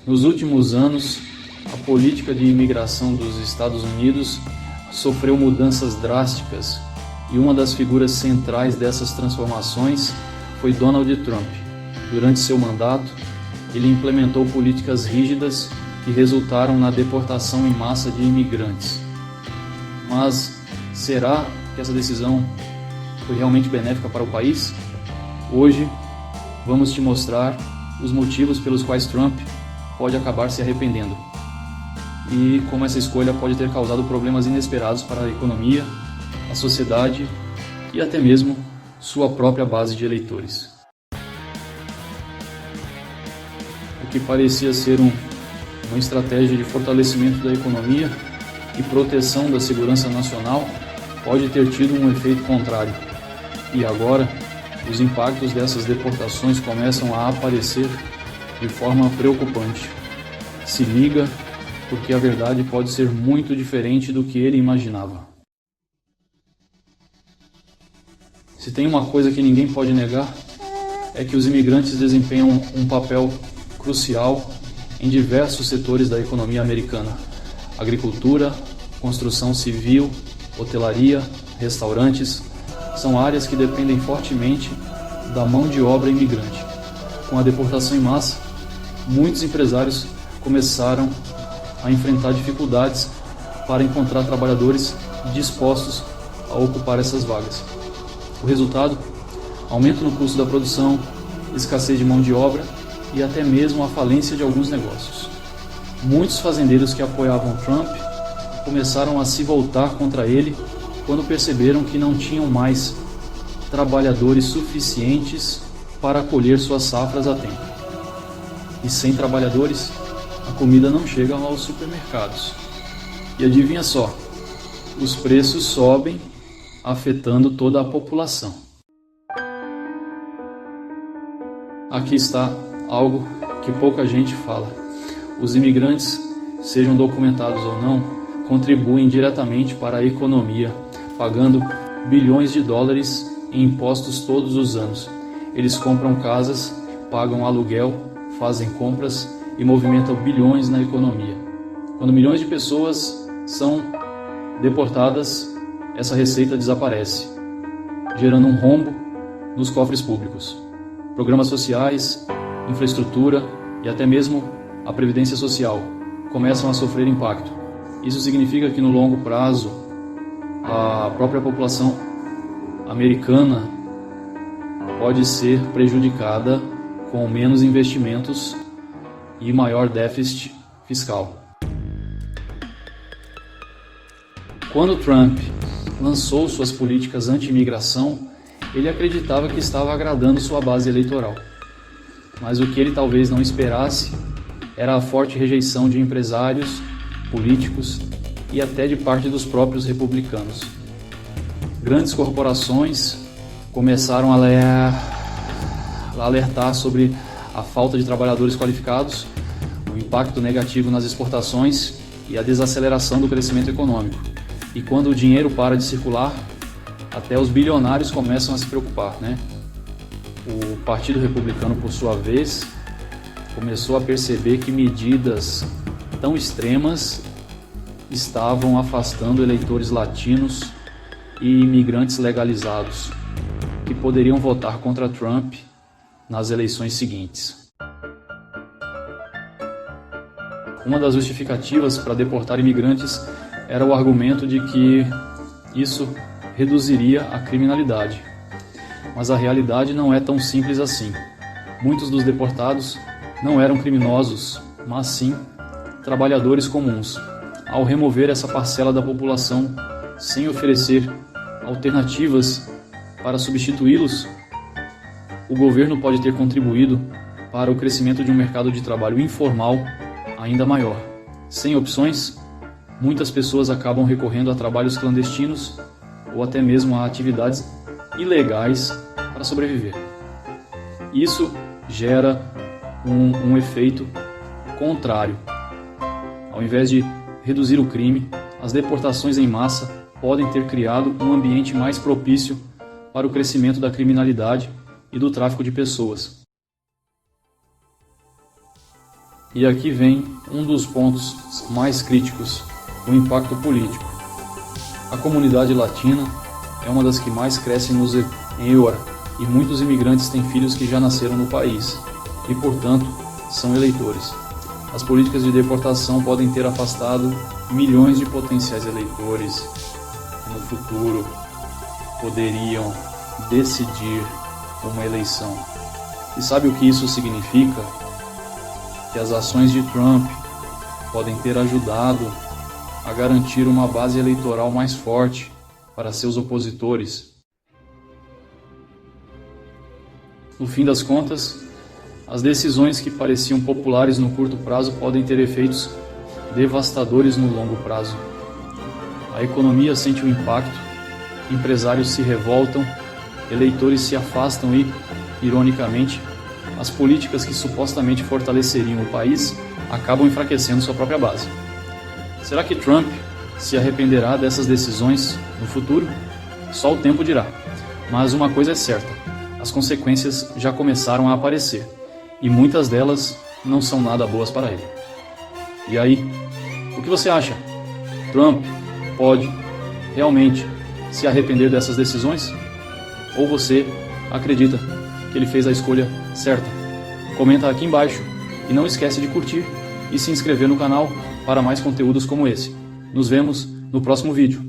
Nos últimos anos, a política de imigração dos Estados Unidos sofreu mudanças drásticas e uma das figuras centrais dessas transformações foi Donald Trump. Durante seu mandato, ele implementou políticas rígidas que resultaram na deportação em massa de imigrantes. Mas será que essa decisão foi realmente benéfica para o país? Hoje, vamos te mostrar os motivos pelos quais Trump pode acabar se arrependendo e como essa escolha pode ter causado problemas inesperados para a economia, a sociedade e até mesmo sua própria base de eleitores. O que parecia ser uma estratégia de fortalecimento da economia e proteção da segurança nacional pode ter tido um efeito contrário. E agora, os impactos dessas deportações começam a aparecer de forma preocupante. Se liga, porque a verdade pode ser muito diferente do que ele imaginava. Se tem uma coisa que ninguém pode negar, é que os imigrantes desempenham um papel crucial em diversos setores da economia americana: agricultura, construção civil, hotelaria, restaurantes. São áreas que dependem fortemente da mão de obra imigrante. Com a deportação em massa, muitos empresários começaram a enfrentar dificuldades para encontrar trabalhadores dispostos a ocupar essas vagas. O resultado? Aumento no custo da produção, escassez de mão de obra e até mesmo a falência de alguns negócios. Muitos fazendeiros que apoiavam Trump começaram a se voltar contra ele quando perceberam que não tinham mais trabalhadores suficientes para colher suas safras a tempo. E sem trabalhadores, a comida não chega aos supermercados. E adivinha só, os preços sobem, afetando toda a população. Aqui está algo que pouca gente fala. Os imigrantes, sejam documentados ou não, contribuem diretamente para a economia, pagando bilhões de dólares em impostos todos os anos. Eles compram casas, pagam aluguel, fazem compras e movimentam bilhões na economia. Quando milhões de pessoas são deportadas, essa receita desaparece, gerando um rombo nos cofres públicos. Programas sociais, infraestrutura e até mesmo a previdência social começam a sofrer impacto. Isso significa que no longo prazo, a própria população americana pode ser prejudicada com menos investimentos e maior déficit fiscal. Quando Trump lançou suas políticas anti-imigração, ele acreditava que estava agradando sua base eleitoral. Mas o que ele talvez não esperasse era a forte rejeição de empresários, políticos e até de parte dos próprios republicanos. Grandes corporações começaram a alertar sobre a falta de trabalhadores qualificados, o impacto negativo nas exportações e a desaceleração do crescimento econômico. E quando o dinheiro para de circular, até os bilionários começam a se preocupar, né? O Partido Republicano, por sua vez, começou a perceber que medidas tão extremas estavam afastando eleitores latinos e imigrantes legalizados, que poderiam votar contra Trump nas eleições seguintes. Uma das justificativas para deportar imigrantes era o argumento de que isso reduziria a criminalidade. Mas a realidade não é tão simples assim. Muitos dos deportados não eram criminosos, mas sim trabalhadores comuns. Ao remover essa parcela da população sem oferecer alternativas para substituí-los, o governo pode ter contribuído para o crescimento de um mercado de trabalho informal ainda maior. Sem opções, muitas pessoas acabam recorrendo a trabalhos clandestinos ou até mesmo a atividades ilegais para sobreviver. Isso gera um efeito contrário. Ao invés de reduzir o crime, as deportações em massa podem ter criado um ambiente mais propício para o crescimento da criminalidade e do tráfico de pessoas. E aqui vem um dos pontos mais críticos, o impacto político. A comunidade latina é uma das que mais cresce em Eura, e muitos imigrantes têm filhos que já nasceram no país e, portanto, são eleitores. As políticas de deportação podem ter afastado milhões de potenciais eleitores que no futuro poderiam decidir uma eleição. E sabe o que isso significa? Que as ações de Trump podem ter ajudado a garantir uma base eleitoral mais forte para seus opositores. No fim das contas, as decisões que pareciam populares no curto prazo podem ter efeitos devastadores no longo prazo. A economia sente o impacto, empresários se revoltam, eleitores se afastam e, ironicamente, as políticas que supostamente fortaleceriam o país acabam enfraquecendo sua própria base. Será que Trump se arrependerá dessas decisões no futuro? Só o tempo dirá. Mas uma coisa é certa, as consequências já começaram a aparecer, e muitas delas não são nada boas para ele. E aí, o que você acha? Trump pode realmente se arrepender dessas decisões? Ou você acredita que ele fez a escolha certa? Comenta aqui embaixo e não esquece de curtir e se inscrever no canal para mais conteúdos como esse. Nos vemos no próximo vídeo.